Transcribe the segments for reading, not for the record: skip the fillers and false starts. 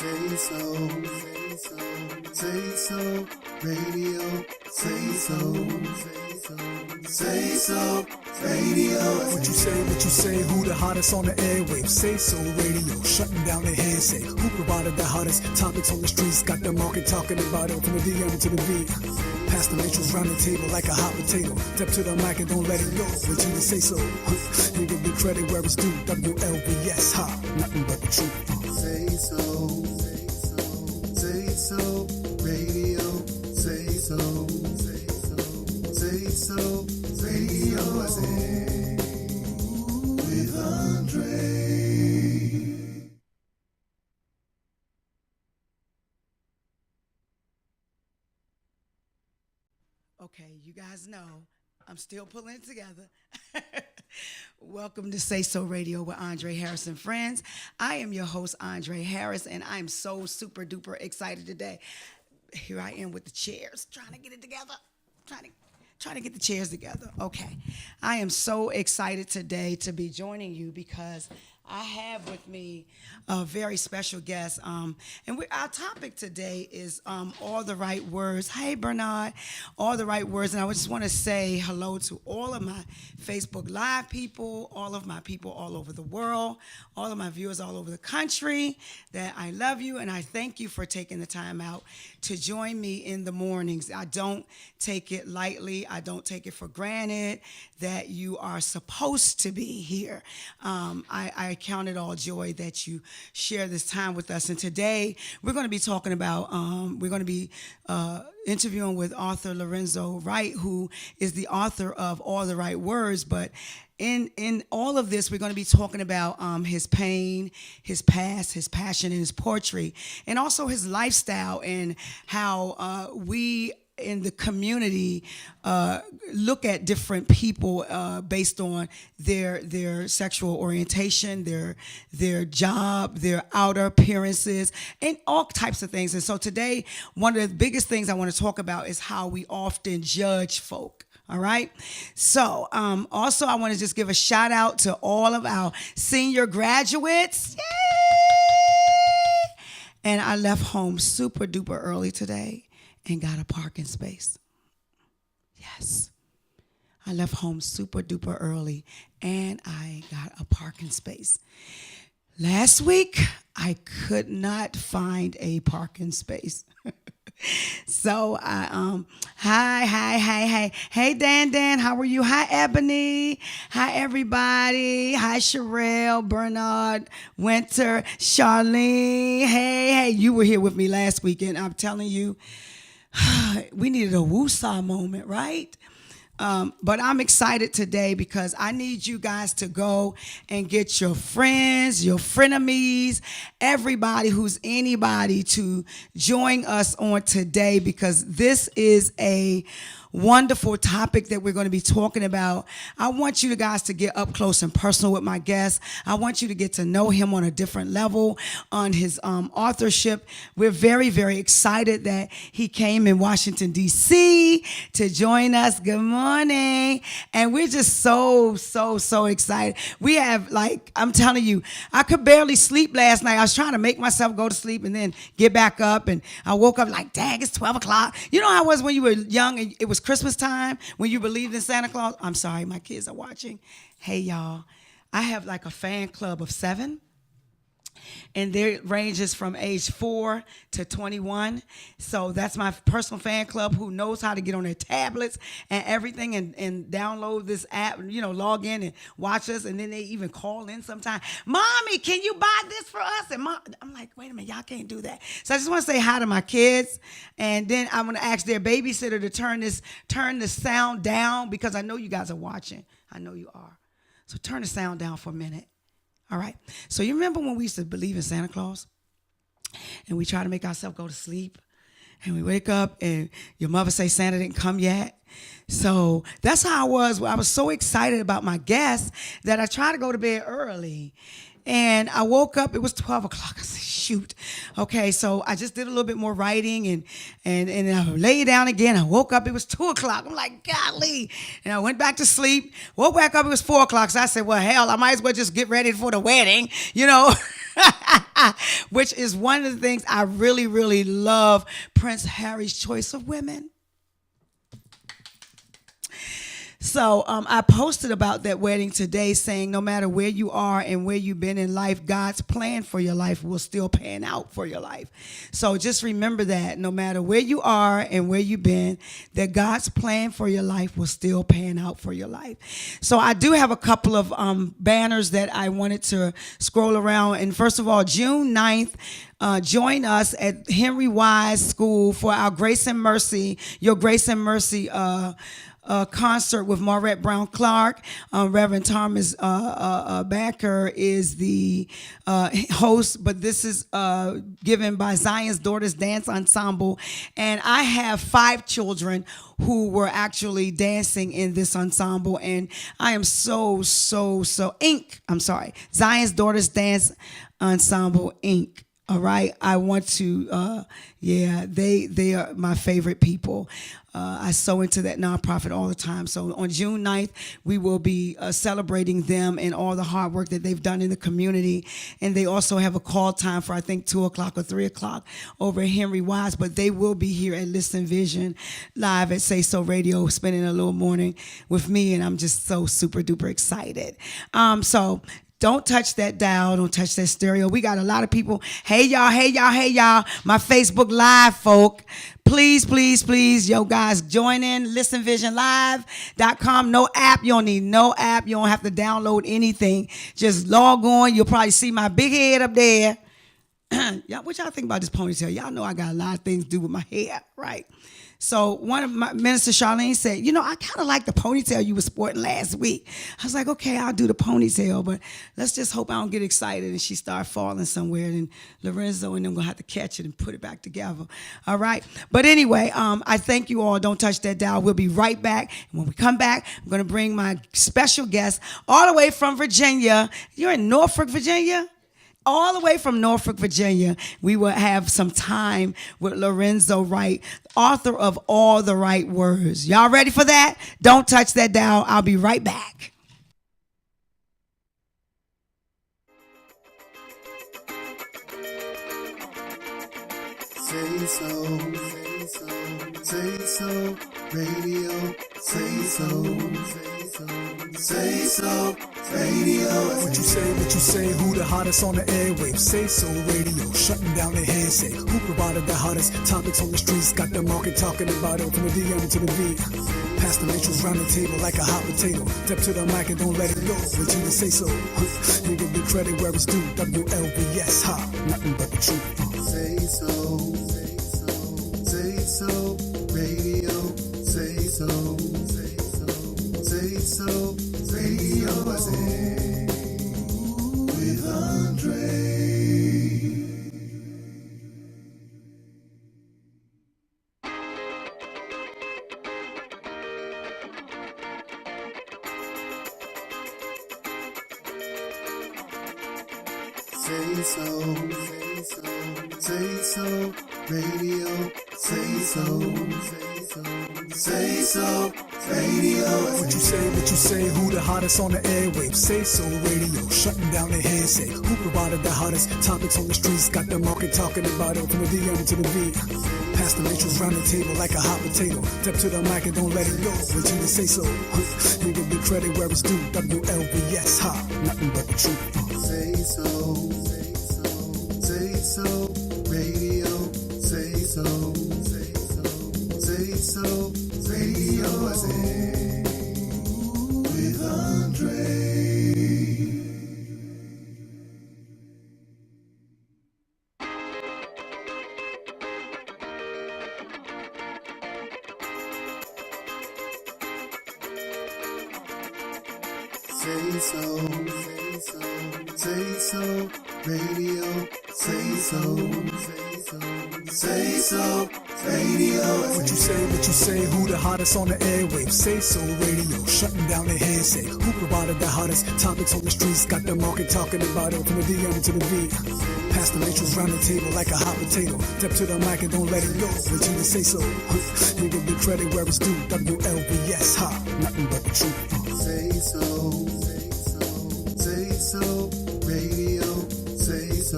SaySo Radio, SaySo Radio. What you say, who the hottest on the airwaves? SaySo Radio, shutting down the hearsay. Who provided the hottest topics on the streets? Got the market talking about it from the DM to the V. Pass the matrix round the table like a hot potato. Step to the mic and don't let it go. What you say so? And give the credit where it's due. WLVS, ha, nothing but the truth. SaySo Radio, SaySo Radio, with Andre. Okay, you guys know I'm still pulling it together. Welcome to SaySo Radio with Andre Harris and friends. I am your host, Andre Harris, and I'm so super duper excited today. Here I am with the chairs, trying to get it together, trying to get the chairs together. Okay, I am so excited today to be joining you because I have with me a very special guest, and our topic today is all the right words. Hey, Bernard, all the right words, and I just want to say hello to all of my Facebook Live people, all of my people all over the world, all of my viewers all over the country, that I love you, and I thank you for taking the time out to join me in the mornings. I don't take it lightly. I don't take it for granted that you are supposed to be here. I count it all joy that you share this time with us. And today we're going to be talking about, interviewing with author Lorenzo Wright, who is the author of All the Right Words. But in all of this, we're going to be talking about his pain, his past, his passion, and his poetry, and also his lifestyle and how we in the community look at different people based on their sexual orientation, their job, their outer appearances, and all types of things. And so today, one of the biggest things I want to talk about is how we often judge folk. All right. So also, I want to just give a shout out to all of our senior graduates. Yay! And I left home super duper early today and got a parking space. Yes. I left home super duper early and I got a parking space. Last week, I could not find a parking space. So hi. Hey, Dan, how are you? Hi, Ebony. Hi, everybody. Hi, Sherelle, Bernard, Winter, Charlene. Hey, you were here with me last weekend. I'm telling you, we needed a woosah moment, right? But I'm excited today because I need you guys to go and get your friends, your frenemies, everybody who's anybody to join us on today, because this is a wonderful topic that we're going to be talking about. I want you guys to get up close and personal with my guest. I want you to get to know him on a different level, on his authorship. We're very, very excited that he came in Washington, D.C. to join us. Good morning. And we're just so excited. We have, I'm telling you, I could barely sleep last night. I was trying to make myself go to sleep and then get back up. And I woke up like, dang, it's 12 o'clock. You know how it was when you were young and it was Christmas time when you believed in Santa Claus? I'm sorry, my kids are watching. Hey, y'all, I have like a fan club of 7. And their ranges from age 4 to 21. So that's my personal fan club who knows how to get on their tablets and everything and download this app, log in and watch us. And then they even call in sometimes. Mommy, can you buy this for us? And I'm like, wait a minute, y'all can't do that. So I just want to say hi to my kids. And then I'm going to ask their babysitter to turn the sound down because I know you guys are watching. I know you are. So turn the sound down for a minute. All right. So you remember when we used to believe in Santa Claus and we try to make ourselves go to sleep and we wake up and your mother say Santa didn't come yet? So that's how I was. I was so excited about my guest that I tried to go to bed early. And I woke up, it was 12 o'clock. I said, shoot. Okay, so I just did a little bit more writing and I lay down again. I woke up, it was 2 o'clock. I'm like, golly. And I went back to sleep, woke back up, it was 4 o'clock. So I said, well, hell, I might as well just get ready for the wedding, which is one of the things I really, really love Prince Harry's choice of women. So I posted about that wedding today saying no matter where you are and where you've been in life, God's plan for your life will still pan out for your life. So just remember that no matter where you are and where you've been, that God's plan for your life will still pan out for your life. So I do have a couple of banners that I wanted to scroll around. And first of all, June 9th, join us at Henry Wise School for our Grace and Mercy, your Grace and Mercy concert with Maurette Brown Clark. Reverend Thomas Backer is the host, but this is given by Zion's Daughters Dance Ensemble. And I have 5 children who were actually dancing in this ensemble. And I am so Inc. I'm sorry. Zion's Daughters Dance Ensemble, Inc. All right. I want to, they are my favorite people. I sow into that nonprofit all the time. So on June 9th, we will be celebrating them and all the hard work that they've done in the community. And they also have a call time for, I think, 2 o'clock or 3 o'clock over at Henry Wise. But they will be here at Listen Vision live at SaySo Radio, spending a little morning with me. And I'm just so super duper excited. So don't touch that dial. Don't touch that stereo. We got a lot of people. Hey, y'all. My Facebook Live folk. Please, yo, guys, join in. ListenVisionLive.com. No app. You don't need no app. You don't have to download anything. Just log on. You'll probably see my big head up there. Y'all, what y'all think about this ponytail? Y'all know I got a lot of things to do with my hair, right? So one of my Minister Charlene said, I kind of like the ponytail you were sporting last week. I was like, okay, I'll do the ponytail, but let's just hope I don't get excited and she start falling somewhere and Lorenzo and them gonna have to catch it and put it back together. All right. But anyway, I thank you all. Don't touch that dial. We'll be right back. And when we come back, I'm gonna bring my special guest all the way from Virginia. You're in Norfolk, Virginia? All the way from Norfolk, Virginia, we will have some time with Lorenzo Wright, author of All the Right Words. Y'all ready for that? Don't touch that dial. I'll be right back. SaySo Radio, SaySo Radio. What you say, who the hottest on the airwaves? SaySo Radio, shutting down the hearsay. Who provided the hottest topics on the streets? Got the market talking about it from the DM to the V. Pass the matrix round the table like a hot potato. Step to the mic and don't let it go. Wait till you say so. You give the credit where it's due. WLVS, nothing but the truth. SaySo Radio, SaySo Radio, with Andre. SaySo Radio, SaySo Radio. What you say, who the hottest on the airwaves? SaySo Radio, shutting down the hearsay. Who provided the hottest topics on the streets? Got the market talking about it from the DM to the V. Pass the matrix round the table like a hot potato. Step to the mic and don't let it go. Wait till you say so. You give the credit where it's due. WLVS, nothing but the truth. SaySo Radio, SaySo Radio, with Andre. SaySo Radio, SaySo Radio. What you say, who the hottest on the airwaves? SaySo Radio, shutting down the hearsay. Who provided the hottest topics on the streets? Got the market talking about it from the DM to the V. Pass the matrix round the table like a hot potato. Step to the mic and don't let it go. Wait till you say so. You give the credit where it's due. WLVS, nothing but the truth. SaySo Radio, SaySo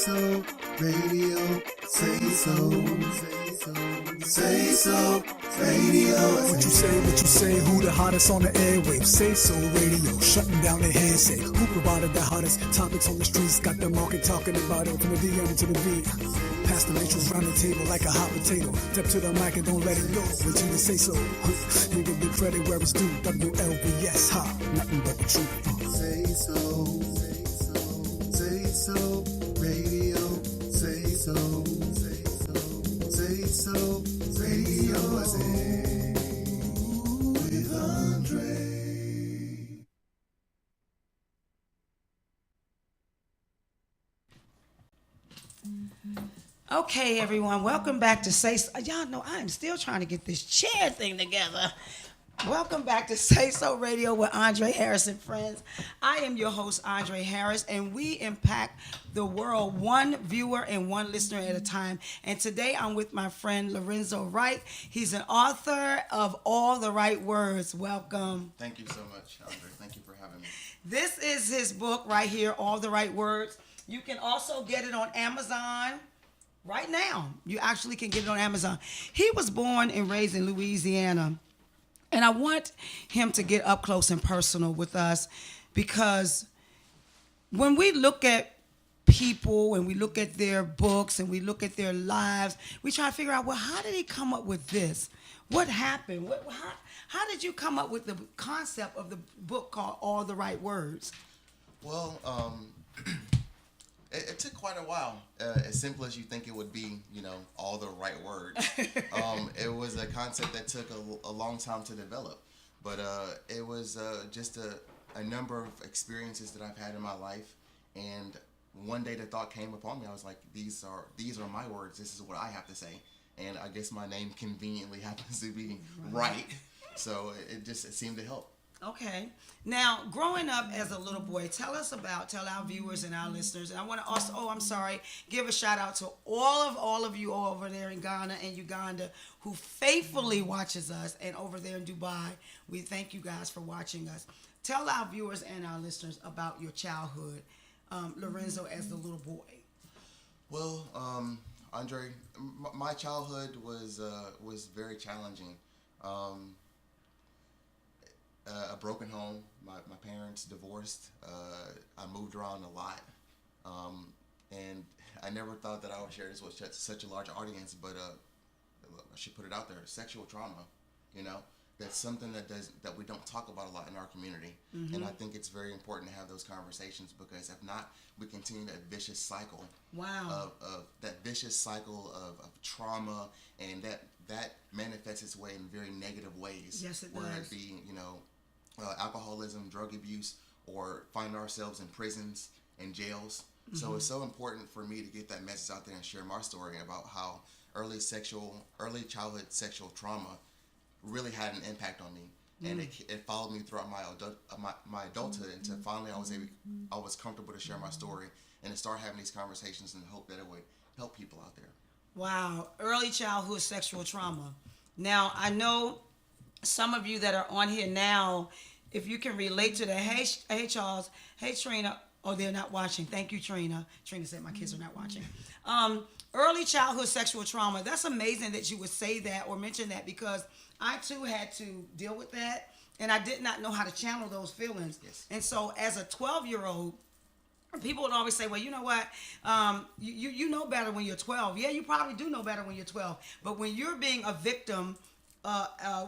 SaySo Radio. SaySo Radio. What you say, who the hottest on the airwaves? SaySo Radio, shutting down the hearsay. Who provided the hottest topics on the streets? Got the market talking about it from the DM to the V. Pass the matrix round the table like a hot potato. Step to the mic and don't let it go. What you say so? You give the credit where it's due. WLVS, ha, nothing but the truth. SaySo Radio. SaySo Radio. With Andre. Okay, everyone, welcome back to SaySo. Y'all know I am still trying to get this chair thing together. Welcome back to SaySo Radio with Andre Harris and friends. I am your host, Andre Harris, and we impact the world one viewer and one listener at a time. And today I'm with my friend Lorenzo Wright. He's an author of All the Right Words. Welcome. Thank you so much, Andre. Thank you for having me. This is his book right here, All the Right Words. You can also get it on Amazon. Right now, you actually can get it on Amazon. He was born and raised in Louisiana. And I want him to get up close and personal with us because when we look at people and we look at their books and we look at their lives, we try to figure out, well, how did he come up with this? What happened? How did you come up with the concept of the book called All the Right Words? Well, it took quite a while. As simple as you think it would be, all the right words. It was a concept that took a long time to develop, but it was just a number of experiences that I've had in my life, and one day the thought came upon me. I was like, these are my words. This is what I have to say, and I guess my name conveniently happens to be right, so it seemed to help. Okay. Now, growing up as a little boy, tell our viewers and our listeners, and I want to also, give a shout out to all of you over there in Ghana and Uganda who faithfully watches us, and over there in Dubai. We thank you guys for watching us. Tell our viewers and our listeners about your childhood, Lorenzo, as the little boy. Well, Andre, my childhood was very challenging. A broken home. My parents divorced. I moved around a lot, and I never thought that I would share this with such a large audience. But I should put it out there: sexual trauma. That's something that we don't talk about a lot in our community, and I think it's very important to have those conversations because if not, we continue that vicious cycle. Wow. Of that vicious cycle of trauma, and that manifests its way in very negative ways. Yes, it whether does. it be alcoholism, drug abuse, or find ourselves in prisons and jails. So it's so important for me to get that message out there and share my story about how early childhood sexual trauma really had an impact on me, and it followed me throughout my adulthood until finally I was comfortable to share my story and to start having these conversations and hope that it would help people out there. Wow, early childhood sexual trauma. Now, I know some of you that are on here now, if you can relate to that, hey Charles, hey Trina, oh, they're not watching. Thank you, Trina. Trina said my kids are not watching. Early childhood sexual trauma, that's amazing that you would say that or mention that because I too had to deal with that and I did not know how to channel those feelings. Yes. And so as a 12-year-old, people would always say, well, you know what, you know better when you're 12. Yeah, you probably do know better when you're 12. But when you're being a victim,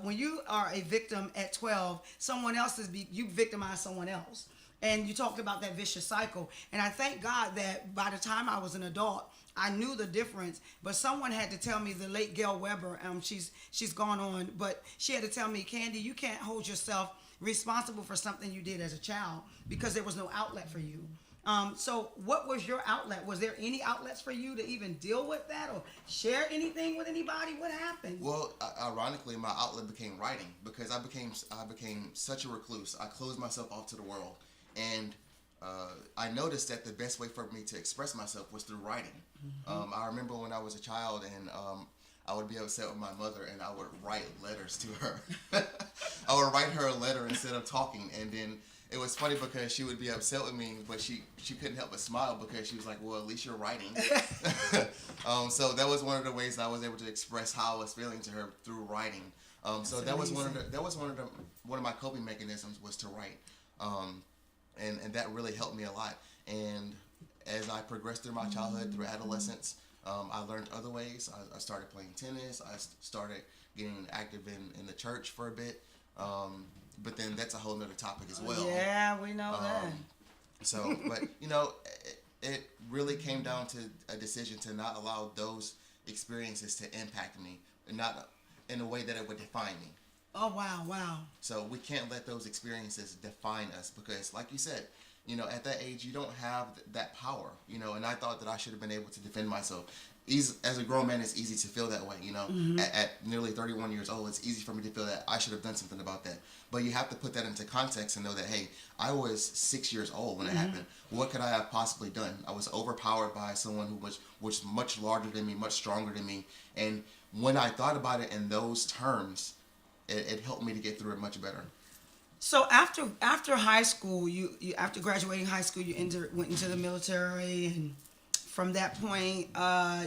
when you are a victim at 12, someone else you victimize someone else. And you talked about that vicious cycle. And I thank God that by the time I was an adult, I knew the difference. But someone had to tell me, the late Gail Weber, she's gone on, but she had to tell me, Candy, you can't hold yourself responsible for something you did as a child because there was no outlet for you. So what was your outlet? Was there any outlets for you to even deal with that or share anything with anybody? What happened? Well, ironically, my outlet became writing because I became such a recluse. I closed myself off to the world, and I noticed that the best way for me to express myself was through writing. I remember when I was a child and I would be upset with my mother and I would write letters to her. I would write her a letter instead of talking, and then it was funny because she would be upset with me, but she couldn't help but smile because she was like, well, at least you're writing. So that was one of the ways that I was able to express how I was feeling to her through writing. So that was one of my coping mechanisms was to write. And that really helped me a lot. And as I progressed through my childhood, through adolescence, I learned other ways. I started playing tennis. I started getting active in the church for a bit. But then that's a whole nother topic as well. Yeah, we know that. So, but it really came down to a decision to not allow those experiences to impact me, and not in a way that it would define me. Oh, wow. So we can't let those experiences define us because, like you said, at that age, you don't have that power, and I thought that I should have been able to defend myself. As a grown man, it's easy to feel that way, At nearly 31 years old, it's easy for me to feel that I should have done something about that. But you have to put that into context and know that, hey, I was 6 years old when it happened. What could I have possibly done? I was overpowered by someone who was much larger than me, much stronger than me. And when I thought about it in those terms, it helped me to get through it much better. So after high school, you after graduating high school, you went into the military, and from that point,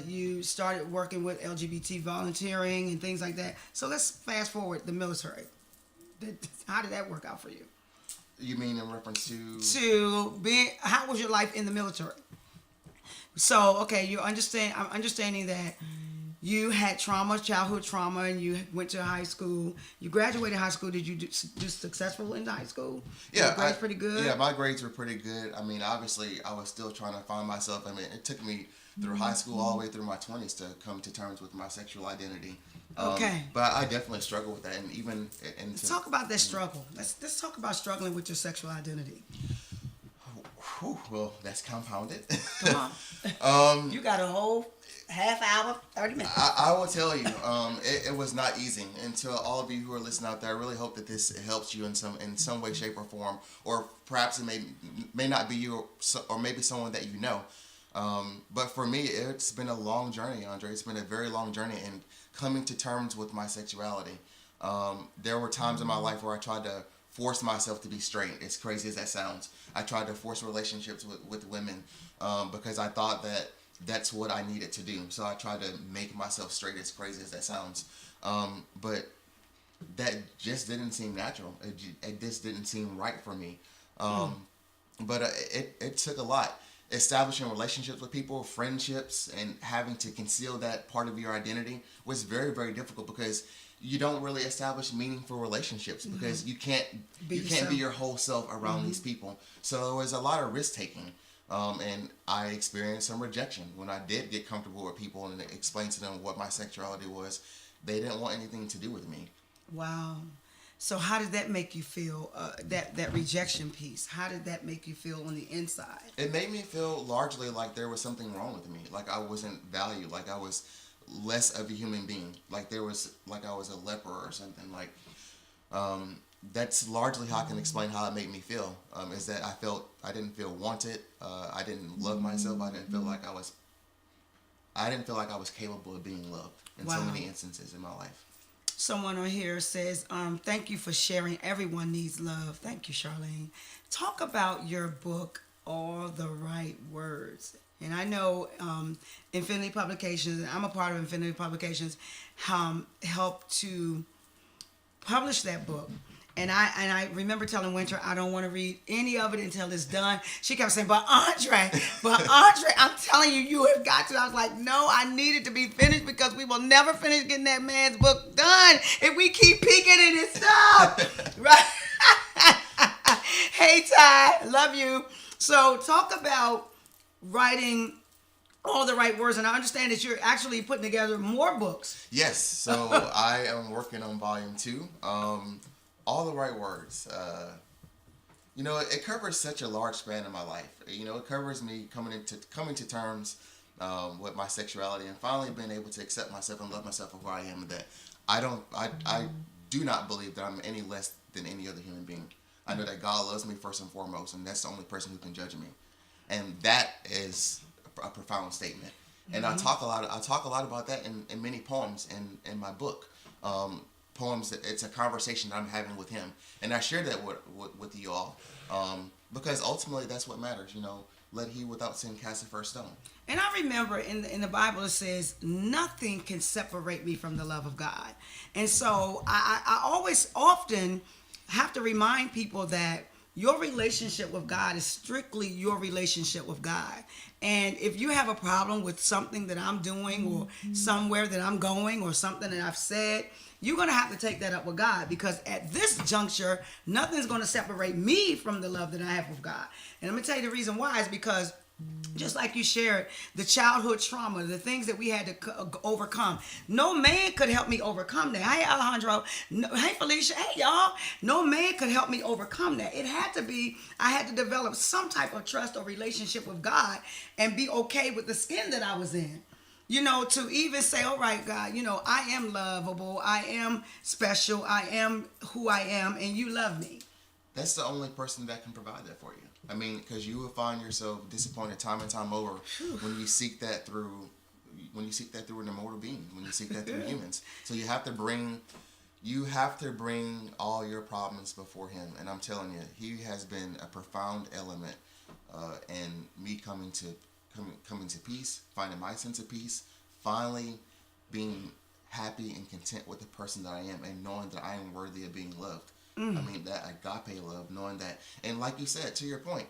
you started working with LGBT volunteering and things like that. So let's fast forward the military. How did that work out for you? You mean in reference to? How was your life in the military? So, okay, I'm understanding that you had childhood trauma, and you went to high school. You graduated high school. Did you do successful in high school? Yeah. Your grades pretty good? Yeah, my grades were pretty good. I mean, obviously, I was still trying to find myself. I mean, it took me through high school all the way through my 20s to come to terms with my sexual identity. Okay. But I definitely struggle with that, and even... Let's talk about that struggle. Let's talk about struggling with your sexual identity. Well, that's compounded. Come on. You got a whole half hour, 30 minutes. I will tell you, it was not easy. And to all of you who are listening out there, I really hope that this helps you in some way, shape, or form. Or perhaps it may not be you, or maybe someone that you know. But for me, it's been a long journey, Andre. It's been a very long journey in coming to terms with my sexuality. There were times in my life where I tried to force myself to be straight, as crazy as that sounds. I tried to force relationships with women because I thought that that's what I needed to do. So I tried to make myself straight, as crazy as that sounds. But that just didn't seem natural. It just didn't seem right for me. But it took a lot. Establishing relationships with people, friendships, and having to conceal that part of your identity was very, very difficult because you don't really establish meaningful relationships because you can't be your whole self around these people. So it was a lot of risk taking. And I experienced some rejection when I did get comfortable with people and explained to them what my sexuality was. They didn't want anything to do with me. Wow. So how did that make you feel, that rejection piece? How did that make you feel on the inside? It made me feel largely like there was something wrong with me. Like I wasn't valued. Like I was less of a human being. Like I was a leper or something. Like that's largely how I can explain how it made me feel. Is that I didn't feel wanted. I didn't love myself. I didn't feel like I was capable of being loved in so many instances in my life. Someone on here says, thank you for sharing. Everyone needs love. Thank you, Charlene. Talk about your book, All the Right Words. And I know Infinity Publications, and I'm a part of Infinity Publications, helped to publish that book. And I remember telling Winter, I don't want to read any of it until it's done. She kept saying, but Andre, I'm telling you, you have got to. I was like, no, I need it to be finished because we will never finish getting that man's book done if we keep peeking in his stuff. Right? Hey, Ty, love you. So talk about writing All the Right Words. And I understand that you're actually putting together more books. Yes. So I am working on volume 2. All the Right Words. It covers such a large span of my life. It covers me coming to terms with my sexuality and finally being able to accept myself and love myself for who I am. That I do not believe that I'm any less than any other human being. I know that God loves me first and foremost, and that's the only person who can judge me. And that is a profound statement. And I talk a lot about that in many poems in my book. poems. It's a conversation that I'm having with him, and I share that with you all, because ultimately that's what matters. Let he without sin cast the first stone. And I remember in the Bible it says, nothing can separate me from the love of God. And so I always often have to remind people that your relationship with God is strictly your relationship with God. And if you have a problem with something that I'm doing or somewhere that I'm going or something that I've said, you're going to have to take that up with God, because at this juncture, nothing's going to separate me from the love that I have with God. And let me tell you the reason why is because just like you shared, the childhood trauma, the things that we had to overcome. No man could help me overcome that. Hey, Alejandro. Hey, Felicia. Hey, y'all. No man could help me overcome that. It had to be, I had to develop some type of trust or relationship with God and be okay with the skin that I was in. To even say, all right, God, I am lovable. I am special. I am who I am, and you love me. That's the only person that can provide that for you. I mean, because you will find yourself disappointed time and time over when you seek that through an immortal being, when you seek that through humans. So you have to bring all your problems before him. And I'm telling you, he has been a profound element in me coming to peace, finding my sense of peace, finally being happy and content with the person that I am, and knowing that I am worthy of being loved. I mean, that agape love, knowing that. And like you said, to your point,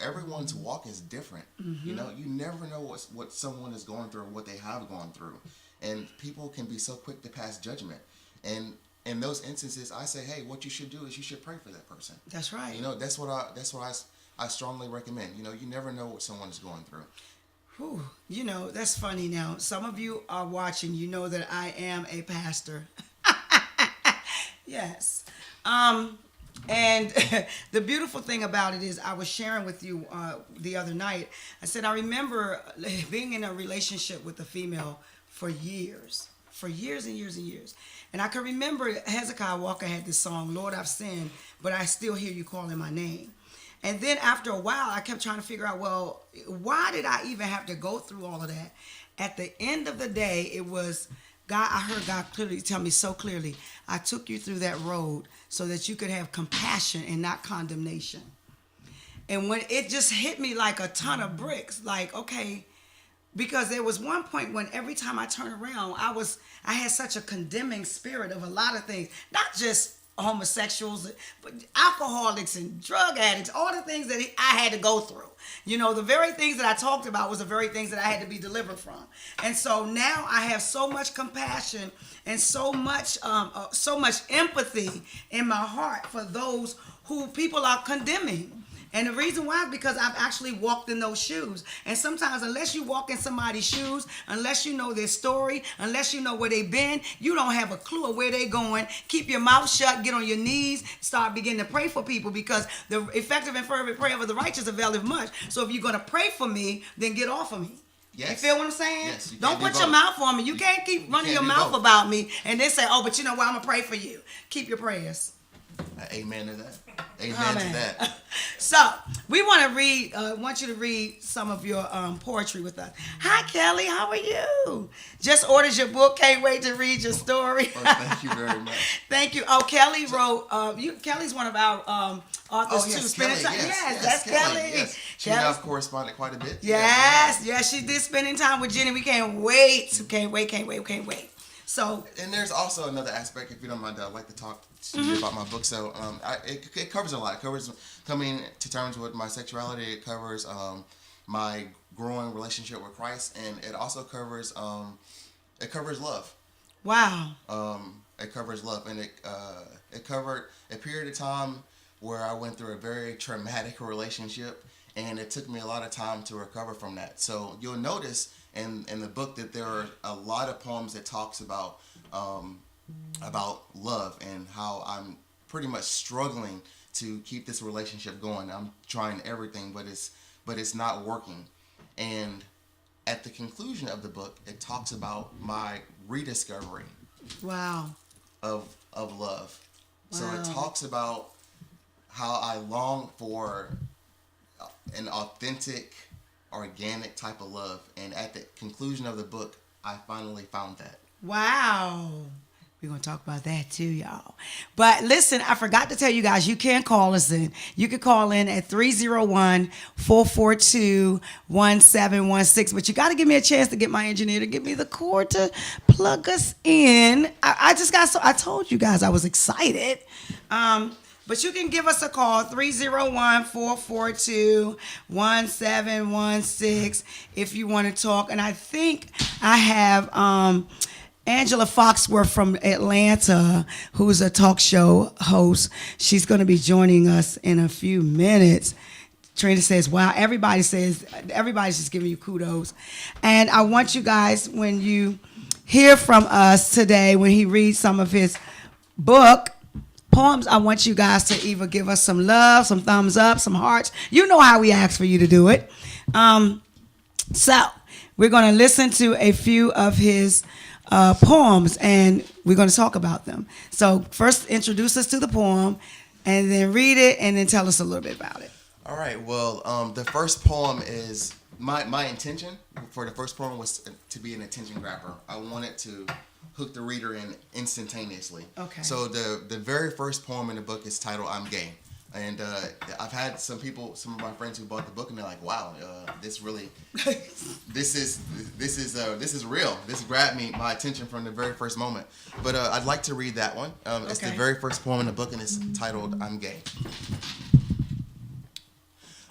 everyone's walk is different. You never know what someone is going through or what they have gone through. And people can be so quick to pass judgment. And in those instances, I say, hey, what you should do is you should pray for that person. That's right. That's what I strongly recommend. You never know what someone is going through. Whew, that's funny now. Some of you are watching, that I am a pastor. Yes. And the beautiful thing about it is, I was sharing with you the other night. I said, I remember being in a relationship with a female for years and years and years. And I can remember Hezekiah Walker had this song, Lord, I've sinned, but I still hear you calling my name. And then after a while, I kept trying to figure out, well, why did I even have to go through all of that? At the end of the day, it was God. I heard God clearly tell me so clearly, I took you through that road so that you could have compassion and not condemnation. And when it just hit me like a ton of bricks, like, okay, because there was one point when every time I turned around, I had such a condemning spirit of a lot of things, not just homosexuals, but alcoholics and drug addicts, all the things that I had to go through. The very things that I talked about was the very things that I had to be delivered from. And so now I have so much compassion and so much empathy in my heart for those who people are condemning. And the reason why is because I've actually walked in those shoes. And sometimes, unless you walk in somebody's shoes, unless you know their story, unless you know where they've been, you don't have a clue of where they're going. Keep your mouth shut, get on your knees, start beginning to pray for people, because the effective and fervent prayer of the righteous availeth much. So if you're going to pray for me, then get off of me. Yes. You feel what I'm saying? Yes, you don't can't put your mouth on me. You can't keep running your mouth both. about me and then say, oh, but you know what, I'm going to pray for you. Keep your prayers. Amen to that. Amen to that. So we want you to read some of your poetry with us. Hi, Kelly. How are you? Just ordered your book. Can't wait to read your story. Thank you very much. Thank you. Oh, Kelly wrote. Kelly's one of our authors too. Kelly. Yes, that's Kelly. Yes. She and I have corresponded quite a bit. Yes, she did spending time with Jenny. We can't wait. Can't wait. So, and there's also another aspect, if you don't mind, I'd like to talk to you about my book. So it covers a lot. It covers coming to terms with my sexuality. It covers my growing relationship with Christ, and it also covers love. Wow. It covers love, and it covered a period of time where I went through a very traumatic relationship, and it took me a lot of time to recover from that. So you'll notice in the book that there are a lot of poems that talks about love and how I'm pretty much struggling to keep this relationship going. I'm trying everything, but it's not working. And at the conclusion of the book, it talks about my rediscovery. Wow. Of love. Wow. So it talks about how I long for an authentic, organic type of love, and at the conclusion of the book, I finally found that. Wow. We're going to talk about that too, y'all. But listen, I forgot to tell you guys, you can call us in. You can call in at 301-442-1716. But you got to give me a chance to get my engineer to give me the cord to plug us in. I told you guys I was excited. But you can give us a call, 301-442-1716 if you want to talk. And I think I have Angela Foxworth from Atlanta, who's a talk show host. She's going to be joining us in a few minutes. Trina says, wow, everybody's just giving you kudos. And I want you guys, when you hear from us today, when he reads some of his book, poems, I want you guys to either give us some love, some thumbs up, some hearts. You know how we ask for you to do it. So we're going to listen to a few of his poems, and we're going to talk about them. So first, introduce us to the poem, and then read it, and then tell us a little bit about it. All right. Well, the first poem is my intention for the first poem was to be an attention grabber. I wanted to hook the reader in instantaneously. Okay. So the very first poem in the book is titled "I'm Gay," and I've had some of my friends who bought the book, and they're like, "Wow, this is real. This grabbed my attention from the very first moment." But I'd like to read that one. It's the very first poem in the book, and it's titled "I'm Gay."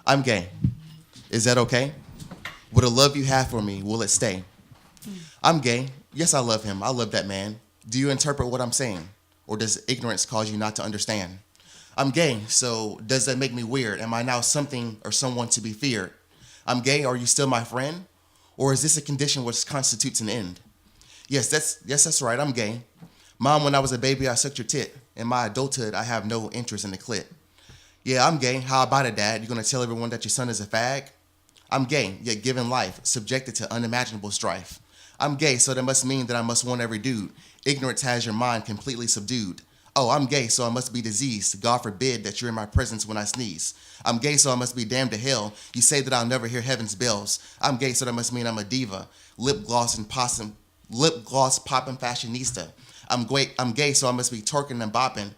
I'm gay. Is that okay? Will the love you have for me, will it stay? I'm gay. Yes, I love him. I love that man. Do you interpret what I'm saying? Or does ignorance cause you not to understand? I'm gay, so does that make me weird? Am I now something or someone to be feared? I'm gay. Are you still my friend? Or is this a condition which constitutes an end? Yes, that's right. I'm gay. Mom, when I was a baby, I sucked your tit. In my adulthood, I have no interest in the clit. Yeah, I'm gay. How about it, Dad? You gonna tell everyone that your son is a fag? I'm gay, yet given life, subjected to unimaginable strife. I'm gay, so that must mean that I must want every dude. Ignorance has your mind completely subdued. Oh, I'm gay, so I must be diseased. God forbid that you're in my presence when I sneeze. I'm gay, so I must be damned to hell. You say that I'll never hear heaven's bells. I'm gay, so that must mean I'm a diva. Lip gloss popping fashionista. I'm gay, so I must be twerking and bopping.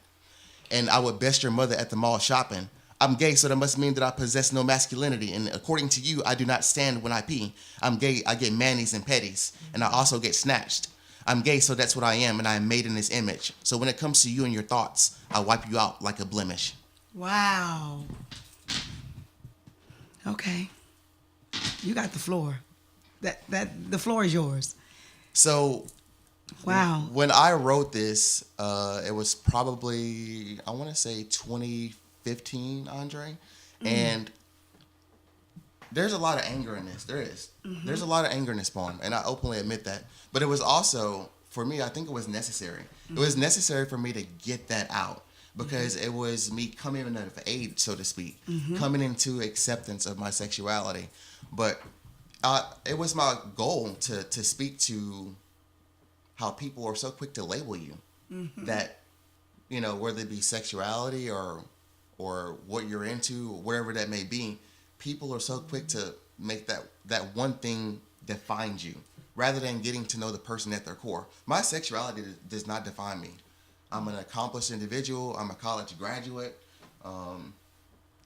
And I would best your mother at the mall shopping. I'm gay, so that must mean that I possess no masculinity. And according to you, I do not stand when I pee. I'm gay, I get manis and petties. And I also get snatched. I'm gay, so that's what I am, and I am made in this image. So when it comes to you and your thoughts, I wipe you out like a blemish. Wow. Okay. You got the floor. The floor is yours. So wow. When I wrote this, it was probably, I want to say 2015, Andre. And there's a lot of anger in this. There is. Mm-hmm. There's a lot of anger in this poem, and I openly admit that. But it was also, for me, I think it was necessary. Mm-hmm. It was necessary for me to get that out because it was me coming of age, so to speak, coming into acceptance of my sexuality. But it was my goal to speak to how people are so quick to label you that, you know, whether it be sexuality or what you're into, or whatever that may be, people are so quick to make that one thing define you rather than getting to know the person at their core. My sexuality does not define me. I'm an accomplished individual. I'm a college graduate. I'm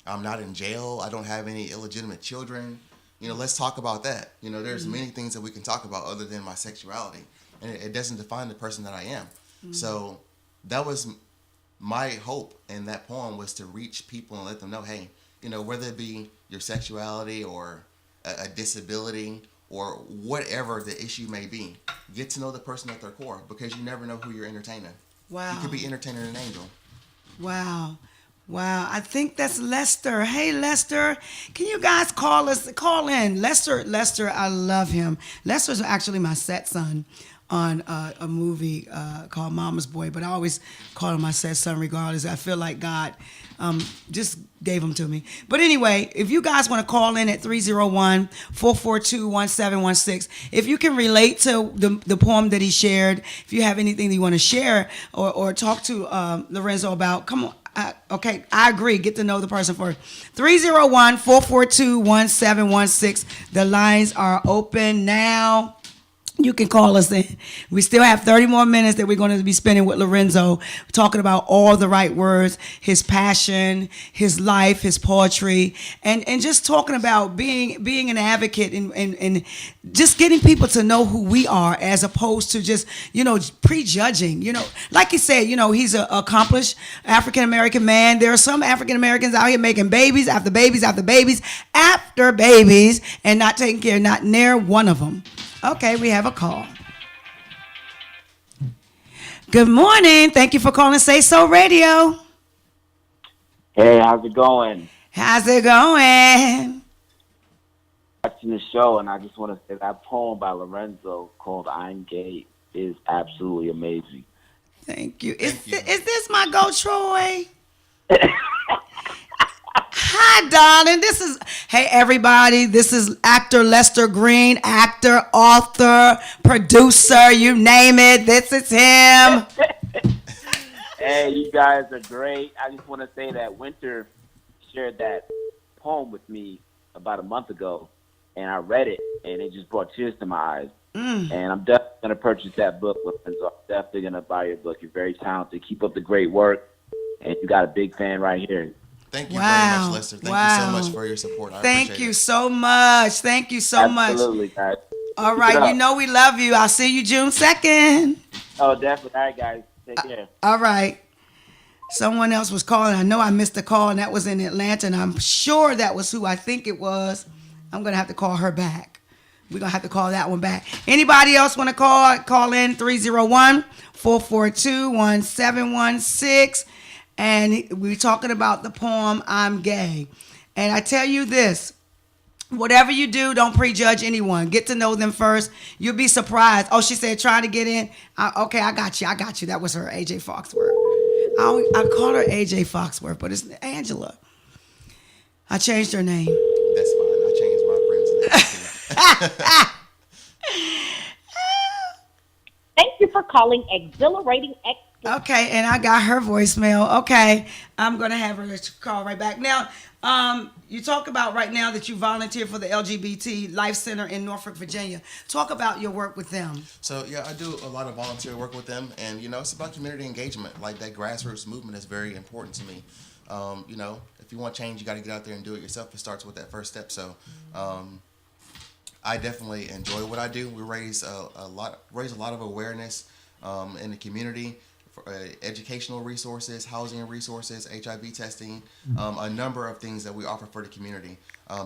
not in jail. I don't have any illegitimate children. You know, let's talk about that. You know, there's many things that we can talk about other than my sexuality. And it doesn't define the person that I am. So that was my hope in that poem, was to reach people and let them know, hey, you know, whether it be your sexuality or a disability or whatever the issue may be, get to know the person at their core, because you never know who you're entertaining. Wow. You could be entertaining an angel. Wow. I think that's Lester. Hey, Lester, can you guys call in? Lester, I love him. Lester's actually my set son on a movie called Mama's Boy, but I always call him my set son regardless. I feel like God just gave him to me. But anyway, if you guys want to call in at 301-442-1716, if you can relate to the poem that he shared, if you have anything that you want to share or talk to Lorenzo about, come on. Okay, I agree. Get to know the person first. 301-442-1716. The lines are open now. you can call us in. We still have 30 more minutes that we're going to be spending with Lorenzo, talking about all the right words, his passion, his life, his poetry, and just talking about being an advocate and just getting people to know who we are, as opposed to just, prejudging. Like you said, he's an accomplished African-American man. There are some African-Americans out here making babies after babies after babies after babies and not taking care, not near one of them. Okay, we have a call. Good morning. Thank you for calling SaySo Radio. Hey, how's it going? How's it going? Watching the show, and I just want to say that poem by Lorenzo called "I'm Gay" is absolutely amazing. Thank you. Is this my go, Troy? Hi, darling. Hey, everybody. This is actor Lester Green, actor, author, producer, you name it. This is him. Hey, you guys are great. I just want to say that Winter shared that poem with me about a month ago, and I read it, and it just brought tears to my eyes. And I'm definitely going to purchase that book, Lorenzo. I'm definitely going to buy your book. You're very talented. Keep up the great work, and you got a big fan right here. Thank you very much, Lester. Thank you so much for your support. Thank you so much. Thank you so much. Absolutely, guys. All right, we love you. I'll see you June 2nd. Oh, definitely. All right, guys. Take care. All right. Someone else was calling. I know I missed a call, and that was in Atlanta, and I'm sure that was who I think it was. I'm going to have to call her back. We're going to have to call that one back. Anybody else want to call? Call in 301-442-1716. And we're talking about the poem, I'm Gay. And I tell you this, whatever you do, don't prejudge anyone. Get to know them first. You'll be surprised. Oh, she said, try to get in. Okay, I got you. That was her, AJ Foxworth. I call her AJ Foxworth, but it's Angela. I changed her name. That's fine. I changed my friend's name. Thank you for calling Exhilarating X. Okay, and I got her voicemail. Okay, I'm going to have her call right back. Now, you talk about right now that you volunteer for the LGBT Life Center in Norfolk, Virginia. Talk about your work with them. So, yeah, I do a lot of volunteer work with them. And, it's about community engagement. Like, that grassroots movement is very important to me. If you want change, you got to get out there and do it yourself. It starts with that first step. So, I definitely enjoy what I do. We raise a lot of awareness in the community. Educational resources, housing resources, HIV testing, a number of things that we offer for the community.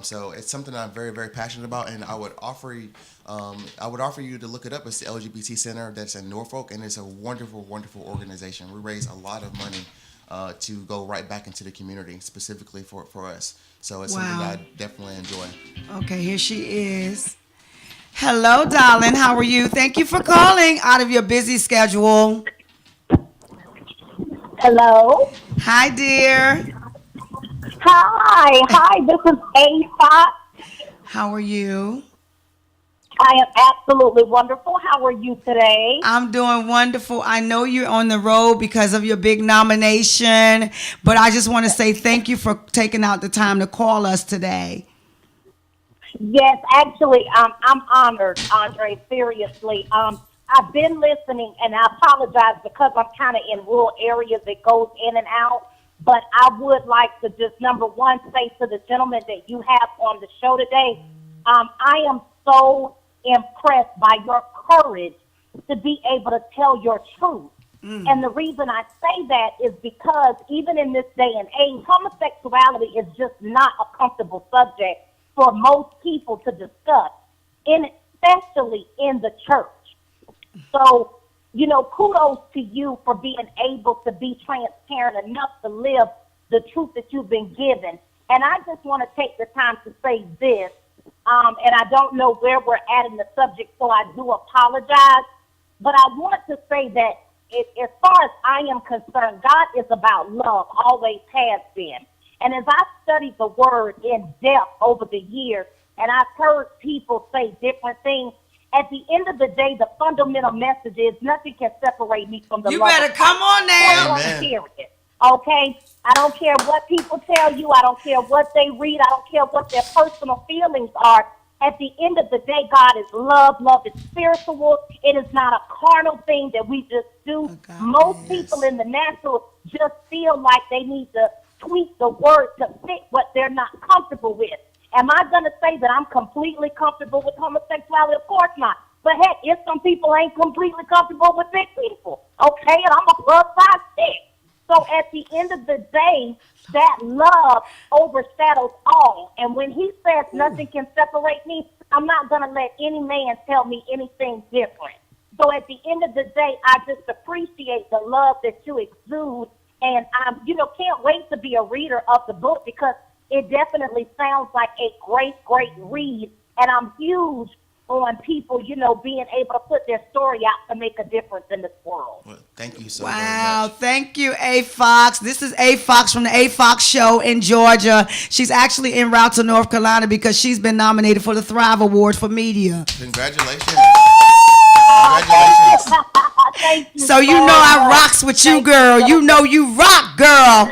So it's something I'm very, very passionate about, and I would offer you to look it up. It's the LGBT Center that's in Norfolk, and it's a wonderful, wonderful organization. We raise a lot of money to go right back into the community, specifically for us. So it's something that I definitely enjoy. Okay, here she is. Hello, darling. How are you? Thank you for calling out of your busy schedule. Hello. Hi, dear. Hi. This is A Fox. How are you? I am absolutely wonderful. How are you today? I'm doing wonderful. I know you're on the road because of your big nomination, but I just want to say thank you for taking out the time to call us today. Yes, actually, I'm honored, Andre. Seriously. I've been listening, and I apologize because I'm kind of in rural areas. It goes in and out. But I would like to just, number one, say to the gentleman that you have on the show today, I am so impressed by your courage to be able to tell your truth. And the reason I say that is because even in this day and age, homosexuality is just not a comfortable subject for most people to discuss, especially in the church. So, kudos to you for being able to be transparent enough to live the truth that you've been given. And I just want to take the time to say this, and I don't know where we're at in the subject, so I do apologize. But I want to say that as far as I am concerned, God is about love, always has been. And as I studied the word in depth over the years, and I've heard people say different things, at the end of the day, the fundamental message is nothing can separate me from the love. You better come on now. Period. Okay? I don't care what people tell you. I don't care what they read. I don't care what their personal feelings are. At the end of the day, God is love. Love is spiritual. It is not a carnal thing that we just do. God, Most people in the natural just feel like they need to tweak the word to fit what they're not comfortable with. Am I going to say that I'm completely comfortable with homosexuality? Of course not. But heck, if some people ain't completely comfortable with big people, okay, and I'm a plus size chick. So at the end of the day, that love overshadows all. And when he says nothing can separate me, I'm not going to let any man tell me anything different. So at the end of the day, I just appreciate the love that you exude. And I, can't wait to be a reader of the book because it definitely sounds like a great, great read. And I'm huge on people, being able to put their story out to make a difference in this world. Well, thank you so very Wow, much. thank you, A. Fox. This is A. Fox from the A. Fox Show in Georgia. She's actually en route to North Carolina because she's been nominated for the Thrive Award for Media. Congratulations. Congratulations. Thank you So you know I rocks with you, girl. You know you rock, girl.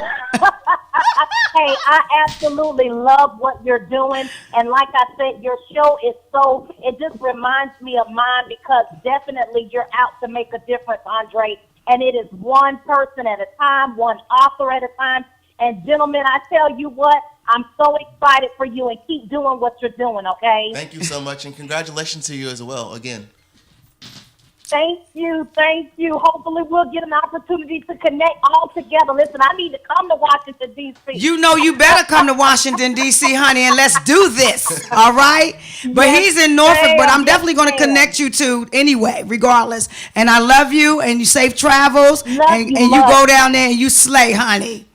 Hey, I absolutely love what you're doing. And like I said, your show is it just reminds me of mine because definitely you're out to make a difference, Andre. And it is one person at a time, one author at a time. And gentlemen, I tell you what, I'm so excited for you and keep doing what you're doing, okay? Thank you so much, and congratulations to you as well, again. Thank you. Hopefully we'll get an opportunity to connect all together. Listen, I need to come to Washington, D.C. You know you better come to Washington, D.C., honey, and let's do this, all right? But he's in Norfolk, but I'm definitely going to connect you two anyway, regardless. And I love you, and you safe travels, and you go down there and you slay, honey.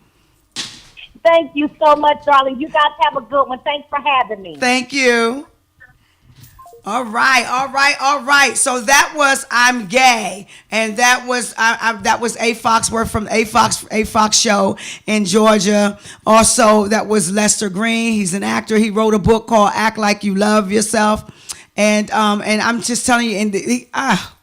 Thank you so much, darling. You guys have a good one. Thanks for having me. Thank you. All right. So that was I'm Gay, and that was A. Foxworth from A. Fox Show in Georgia. Also, that was Lester Green. He's an actor. He wrote a book called Act Like You Love Yourself, and I'm just telling you,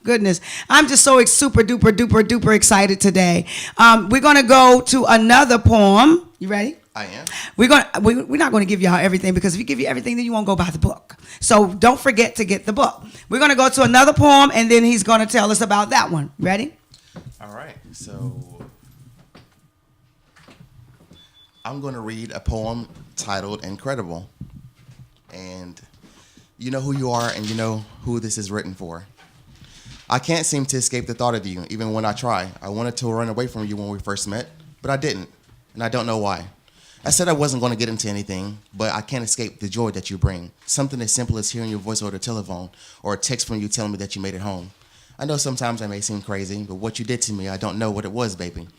goodness, I'm just so super duper excited today. We're gonna go to another poem. You ready? I am. We're not going to give y'all everything because if we give you everything, then you won't go buy the book. So don't forget to get the book. We're going to go to another poem, and then he's going to tell us about that one. Ready? All right. So I'm going to read a poem titled Incredible. And you know who you are, and you know who this is written for. I can't seem to escape the thought of you, even when I try. I wanted to run away from you when we first met, but I didn't, and I don't know why. I said I wasn't going to get into anything, but I can't escape the joy that you bring. Something as simple as hearing your voice over the telephone or a text from you telling me that you made it home. I know sometimes I may seem crazy, but what you did to me, I don't know what it was, baby.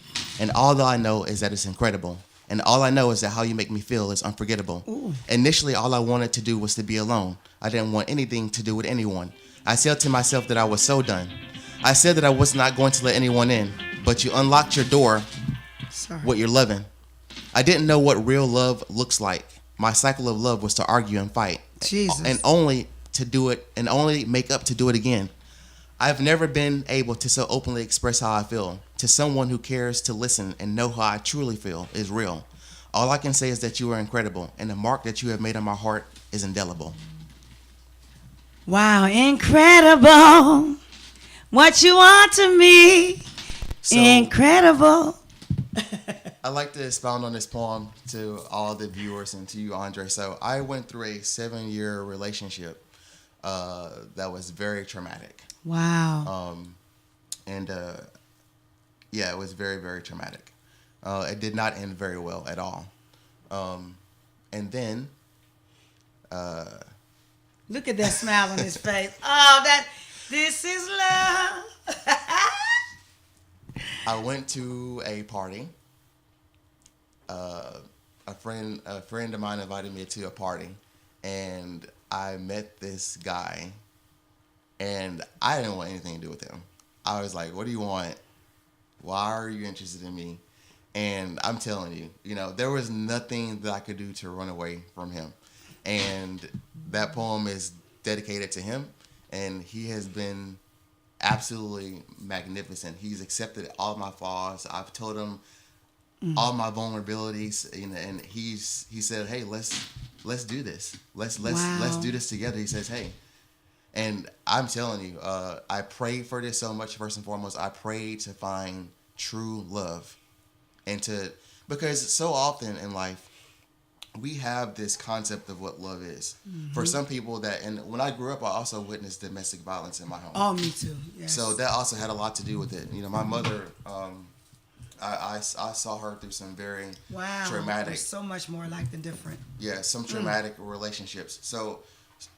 And all that I know is that it's incredible. And all I know is that how you make me feel is unforgettable. Ooh. Initially, all I wanted to do was to be alone. I didn't want anything to do with anyone. I said to myself that I was so done. I said that I was not going to let anyone in, but you unlocked your door with your loving. I didn't know what real love looks like. My cycle of love was to argue and fight. Jesus. And only to do it, and only make up to do it again. I've never been able to so openly express how I feel to someone who cares to listen and know how I truly feel is real. All I can say is that you are incredible, and the mark that you have made on my heart is indelible. Wow, incredible. What you are to me, incredible. I'd like to expound on this poem to all the viewers and to you, Andre. So I went through a 7-year relationship that was very traumatic. Wow. It was very, very traumatic. It did not end very well at all. And then... Look at that smile on his face. Oh, this is love. I went to a party. A friend of mine invited me to a party, and I met this guy, and I didn't want anything to do with him. I was like, "What do you want? Why are you interested in me?" And I'm telling you, there was nothing that I could do to run away from him. And that poem is dedicated to him, and he has been absolutely magnificent. He's accepted all my flaws. I've told him all my vulnerabilities, and he said, "Hey, let's let's do this. Let's Wow. do this together. He says, hey. And I'm telling you, I prayed for this so much. First and foremost, I prayed to find true love, because so often in life we have this concept of what love is. For some people and when I grew up, I also witnessed domestic violence in my home. Oh, me too. Yes. So that also had a lot to do with it. My mother, I saw her through some very wow. traumatic. There's so much more alike than different. Yeah, some traumatic relationships. So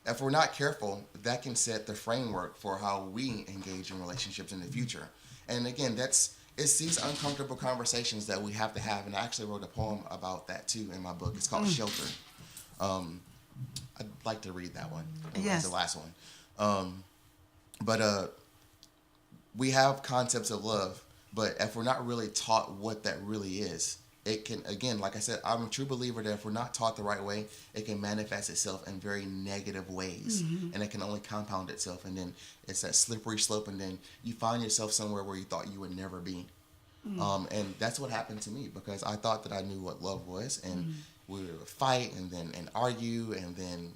if we're not careful, that can set the framework for how we engage in relationships in the future. And again, it's these uncomfortable conversations that we have to have. And I actually wrote a poem about that too in my book. It's called Shelter. I'd like to read that one. Yes. It's the last one. But we have concepts of love, but if we're not really taught what that really is, it can, again, like I said, I'm a true believer that if we're not taught the right way, it can manifest itself in very negative ways. And it can only compound itself. And then it's that slippery slope. And then you find yourself somewhere where you thought you would never be. And that's what happened to me, because I thought that I knew what love was. And we would fight and argue and then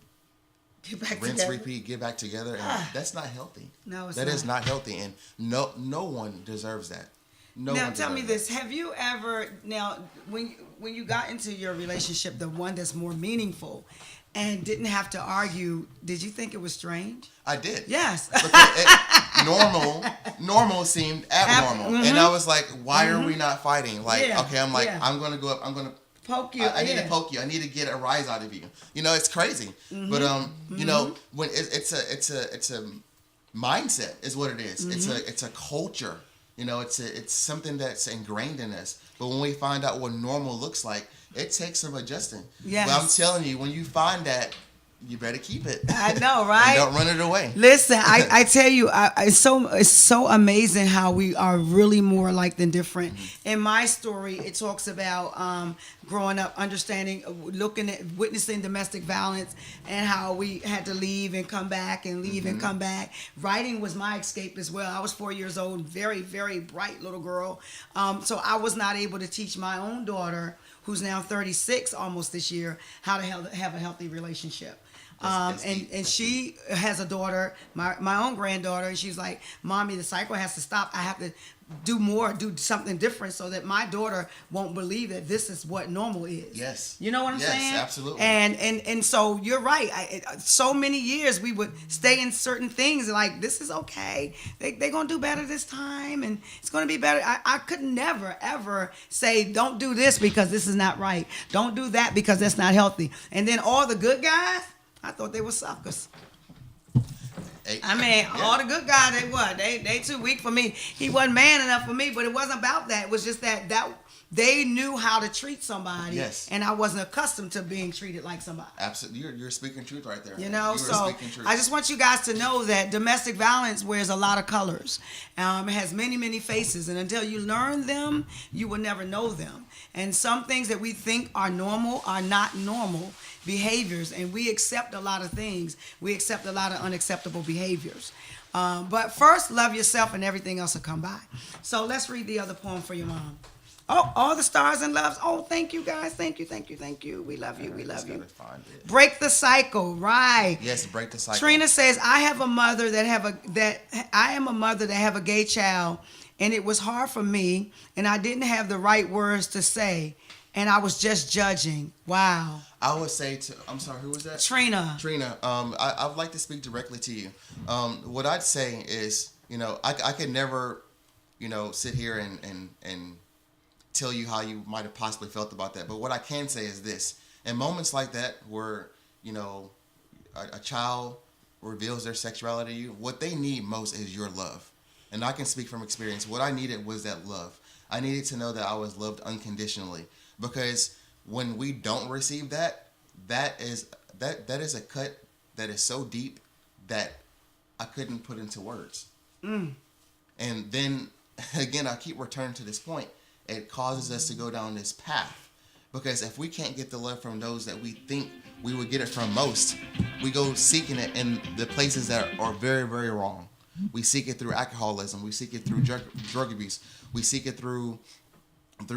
Get back rinse, together. repeat, get back together. And that's not healthy. No, it's That not. is not healthy. And no one deserves that. No Now one tell me deserves this: have you ever when you got into your relationship, the one that's more meaningful, and didn't have to argue? Did you think it was strange? I did. Yes. Because normal seemed abnormal, and I was like, "Why are we not fighting?" Like, Yeah, okay, I'm like, yeah. I'm gonna go up. I'm gonna Poke you. I need yeah. to poke you. I need to get a rise out of you. It's crazy. But when it's a mindset is what it is. It's a culture. It's something that's ingrained in us. But when we find out what normal looks like, it takes some adjusting. Yes. But I'm telling you, when you find that, you better keep it. I know, right? And don't run it away. Listen, I tell you, it's so amazing how we are really more alike than different. In my story, it talks about growing up, understanding, witnessing domestic violence, and how we had to leave and come back and leave and come back. Writing was my escape as well. I was 4 years old, very, very bright little girl. So I was not able to teach my own daughter, who's now 36 almost this year, how to have a healthy relationship. That's deep. And she has a daughter, my own granddaughter, and she's like, Mommy, the cycle has to stop. I have to do something different so that my daughter won't believe that this is what normal is. Yes. You know what I'm saying? Yes, absolutely. And so you're right. So many years we would stay in certain things like, this is okay. They're going to do better this time, and it's going to be better. I could never, ever say, don't do this because this is not right. Don't do that because that's not healthy. And then all the good guys, I thought they were suckers. I mean, all the good guys, they too weak for me. He wasn't man enough for me, but it wasn't about that. It was just that they knew how to treat somebody. Yes. And I wasn't accustomed to being treated like somebody. Absolutely. You're speaking truth right there. So I just want you guys to know that domestic violence wears a lot of colors. It has many, many faces. And until you learn them, you will never know them. And some things that we think are normal are not normal behaviors. And we accept a lot of things. We accept a lot of unacceptable behaviors. But first, love yourself and everything else will come by. So let's read the other poem for your mom. Oh, all the stars and loves. Oh, thank you guys. Thank you. We love you. We love you. Break the cycle, right? Yes, break the cycle. Trina says, I am a mother that have a gay child, and it was hard for me, and I didn't have the right words to say, and I was just judging. Wow. I would say I'm sorry, who was that? Trina. I would like to speak directly to you. What I'd say is, I could never, sit here and tell you how you might have possibly felt about that. But what I can say is this: in moments like that where, a child reveals their sexuality to you, what they need most is your love. And I can speak from experience. What I needed was that love. I needed to know that I was loved unconditionally. Because when we don't receive that is a cut that is so deep that I couldn't put into words. And then again, I keep returning to this point. It causes us to go down this path, because if we can't get the love from those that we think we would get it from most, we go seeking it in the places that are very, very wrong. We seek it through alcoholism. We seek it through drug abuse. We seek it through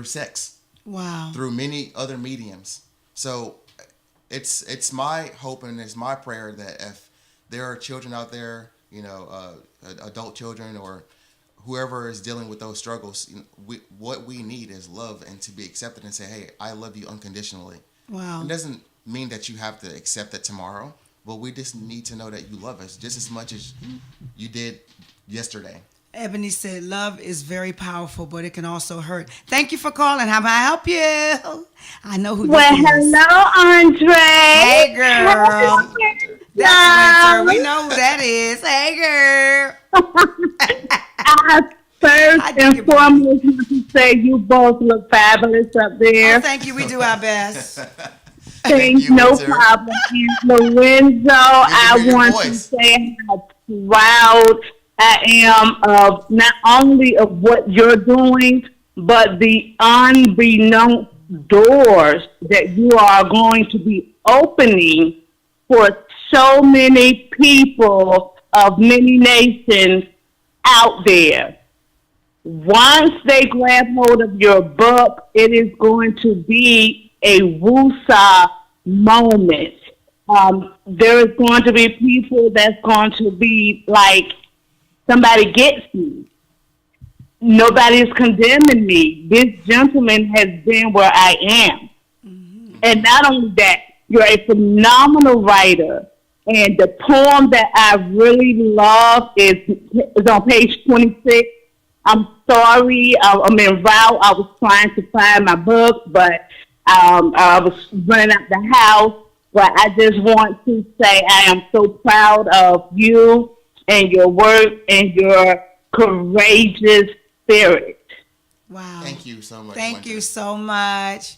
sex. Wow. Through many other mediums. So it's my hope and it's my prayer that if there are children out there, adult children or whoever is dealing with those struggles, what we need is love and to be accepted and say, hey, I love you unconditionally. Wow. It doesn't mean that you have to accept it tomorrow, but we just need to know that you love us just as much as you did yesterday. Ebony said, love is very powerful, but it can also hurt. Thank you for calling. How may I help you? I know who this is. Hello, Andre. Hey, girl. That's Winter. We know who that is. Hey, girl. First and foremost, want to say you both look fabulous up there. Oh, thank you. We do our best. Thanks, no problem. And Lorenzo, I want to say how proud I am of not only of what you're doing, but the unbeknownst doors that you are going to be opening for so many people of many nations out there. Once they grab hold of your book, it is going to be a woosah moment. There is going to be people that's going to be like, somebody gets me. Nobody is condemning me. This gentleman has been where I am. Mm-hmm. And not only that, you're a phenomenal writer. And the poem that I really love is on page 26. I'm sorry, I'm en route. I was trying to find my book, but I was running out the house. But I just want to say I am so proud of you and your work and your courageous spirit. Wow. Thank you so much. Thank Winter. you so much.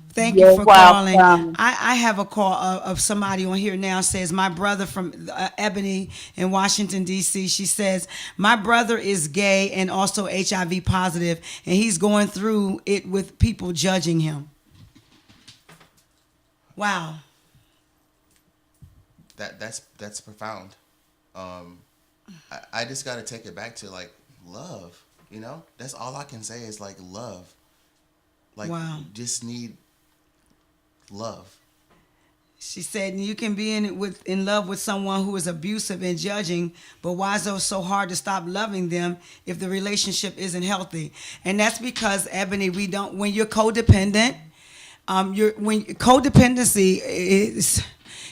Thank You're you for welcome. calling. I have a call of somebody on here now says, my brother from Ebony in Washington, D.C., she says, my brother is gay and also HIV positive, and he's going through it with people judging him. Wow. That's profound. I just got to take it back to like love, that's all I can say is like love. Like, wow. You just need love. She said you can be in love with someone who is abusive and judging, but why is it so hard to stop loving them if the relationship isn't healthy? And that's because, Ebony, when you're codependent, codependency is,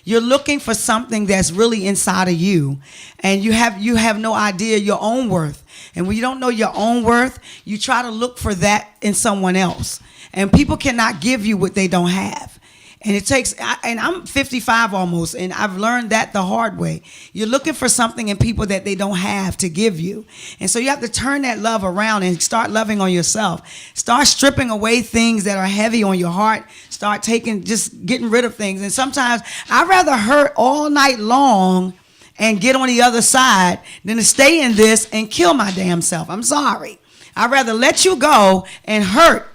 you're looking for something that's really inside of you, and you have no idea your own worth. And when you don't know your own worth, you try to look for that in someone else. And people cannot give you what they don't have. And it takes, and I'm 55 almost, and I've learned that the hard way. You're looking for something in people that they don't have to give you. And so you have to turn that love around and start loving on yourself. Start stripping away things that are heavy on your heart. Start just getting rid of things. And sometimes I'd rather hurt all night long and get on the other side than to stay in this and kill my damn self. I'm sorry. I'd rather let you go and hurt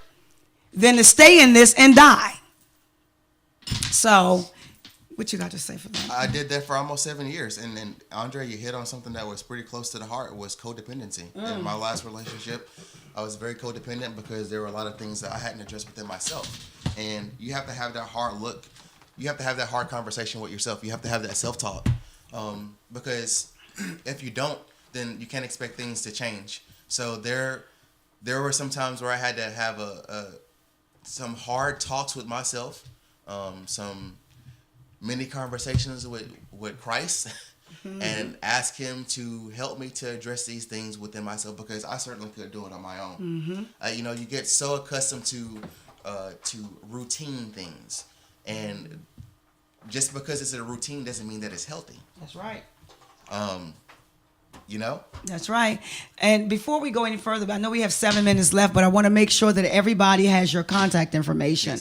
than to stay in this and die. So, what you got to say for that? I did that for almost 7 years. And Andre, you hit on something that was pretty close to the heart, was codependency. In my last relationship, I was very codependent because there were a lot of things that I hadn't addressed within myself. And you have to have that hard look. You have to have that hard conversation with yourself. You have to have that self-talk. Because if you don't, then you can't expect things to change. So there were some times where I had to have some hard talks with myself. Some many conversations with Christ and ask him to help me to address these things within myself, because I certainly could do it on my own. You get so accustomed to routine things, and just because it's a routine doesn't mean that it's healthy. That's right. That's right. And before we go any further, I know we have 7 minutes left, but I want to make sure that everybody has your contact information.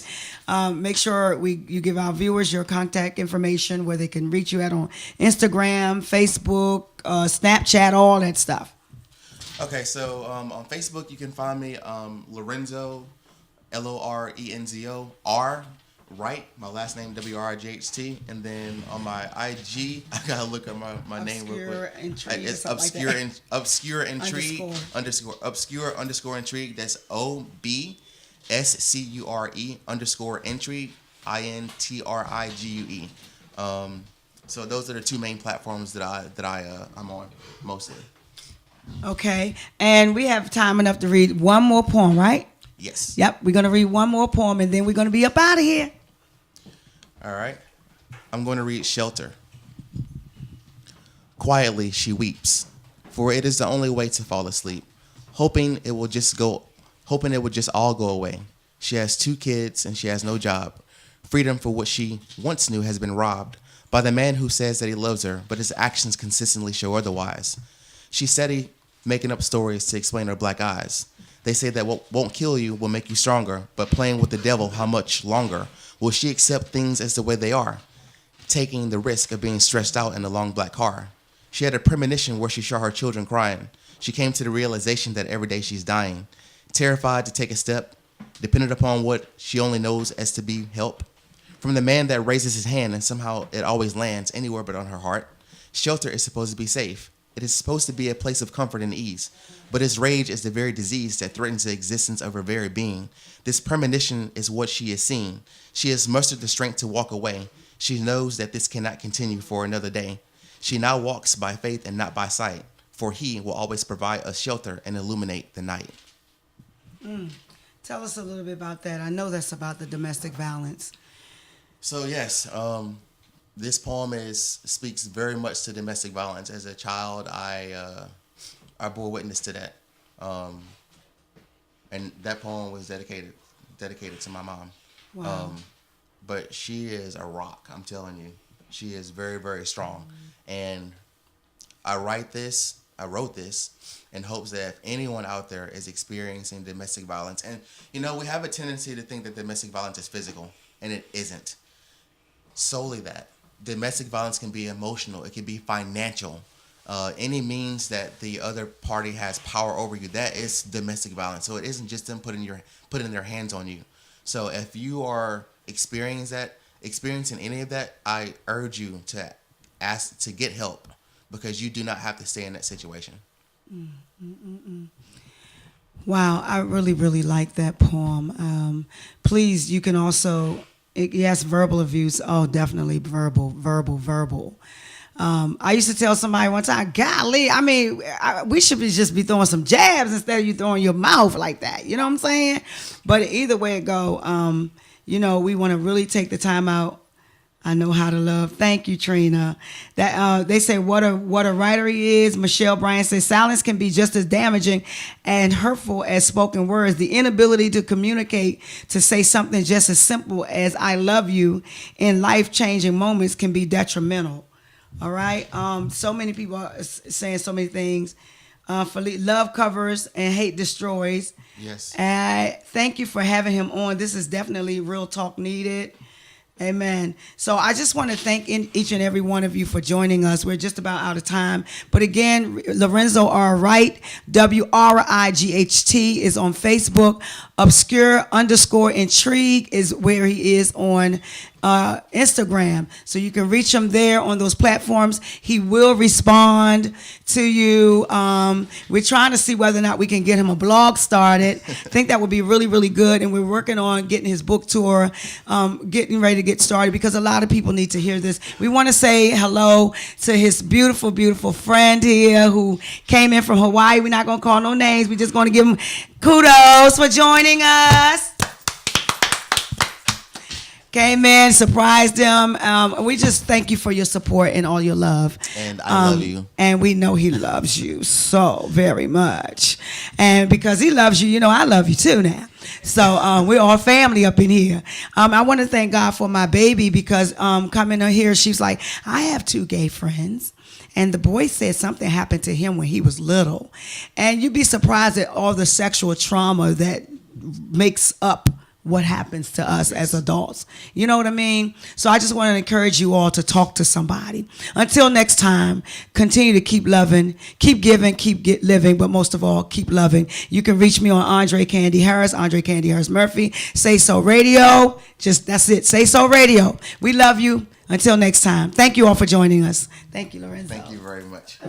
Yes. Make sure you give our viewers your contact information where they can reach you at on Instagram, Facebook, Snapchat, all that stuff. Okay, so on Facebook you can find me Lorenzo, Lorenzo R. Wright, my last name WRIGHT, and then on my IG, I gotta look at my name real quick. It's obscure intrigue underscore intrigue. That's OBSCURE _intrigue. INTRIGUE. So those are the two main platforms that I'm on mostly. Okay, and we have time enough to read one more poem, right? Yes. Yep, we're gonna read one more poem, and then we're gonna be up out of here. All right. I'm going to read Shelter. Quietly she weeps, for it is the only way to fall asleep, hoping it will just all go away. She has 2 kids and she has no job. Freedom for what she once knew has been robbed by the man who says that he loves her, but his actions consistently show otherwise. She's steady making up stories to explain her black eyes. They say that what won't kill you will make you stronger, but playing with the devil, how much longer? Will she accept things as the way they are, taking the risk of being stressed out in a long black car? She had a premonition where she saw her children crying. She came to the realization that every day she's dying, terrified to take a step, dependent upon what she only knows as to be help. From the man that raises his hand and somehow it always lands anywhere but on her heart. Shelter is supposed to be safe. It is supposed to be a place of comfort and ease. But his rage is the very disease that threatens the existence of her very being. This premonition is what she is seeing. She has mustered the strength to walk away. She knows that this cannot continue for another day. She now walks by faith and not by sight, for he will always provide a shelter and illuminate the night. Tell us a little bit about that. I know that's about the domestic violence. So yes, this poem speaks very much to domestic violence. As a child, I bore witness to that, and that poem was dedicated to my mom. Wow. But she is a rock. I'm telling you, she is very, very strong. And I wrote this in hopes that if anyone out there is experiencing domestic violence, and we have a tendency to think that domestic violence is physical, and it isn't. Solely that. Domestic violence can be emotional. It can be financial. Any means that the other party has power over you, that is domestic violence. So it isn't just them putting their hands on you. So if you are experiencing any of that, I urge you to ask to get help, because you do not have to stay in that situation. Wow, I really, really like that poem. Please, you can also, yes, verbal abuse. Oh, definitely verbal. I used to tell somebody one time, golly, I mean, we should just be throwing some jabs instead of you throwing your mouth like that. You know what I'm saying? But either way it go, we want to really take the time out. I know how to love. Thank you, Trina. That they say what a writer he is. Michelle Bryant says silence can be just as damaging and hurtful as spoken words. The inability to communicate, to say something just as simple as "I love you" in life-changing moments can be detrimental. All right. So many people are saying so many things. Love covers and hate destroys. Yes. Thank you for having him on. This is definitely real talk needed. Amen. So I just want to thank each and every one of you for joining us. We're just about out of time. But again, Lorenzo R. Wright, WRIGHT, is on Facebook. Obscure_intrigue is where he is on Instagram. So you can reach him there on those platforms. He will respond to you. We're trying to see whether or not we can get him a blog started. I think that would be really, really good. And we're working on getting his book tour, getting ready to get started, because a lot of people need to hear this. We want to say hello to his beautiful, beautiful friend here who came in from Hawaii. We're not going to call no names. We're just going to give him kudos for joining us. Came in, surprised him. We just thank you for your support and all your love. And I love you. And we know he loves you so very much. And because he loves you, I love you too now. So we're all family up in here. I want to thank God for my baby, because coming in here, she's like, I have 2 gay friends. And the boy said something happened to him when he was little. And you'd be surprised at all the sexual trauma that makes up what happens to us as adults. You know what I mean? So I just want to encourage you all to talk to somebody. Until next time, continue to keep loving, keep giving, living, but most of all, keep loving. You can reach me on Andre Candy Harris Murphy, SaySo Radio. That's it, SaySo Radio. We love you. Until next time. Thank you all for joining us. Thank you, Lorenzo. Thank you very much.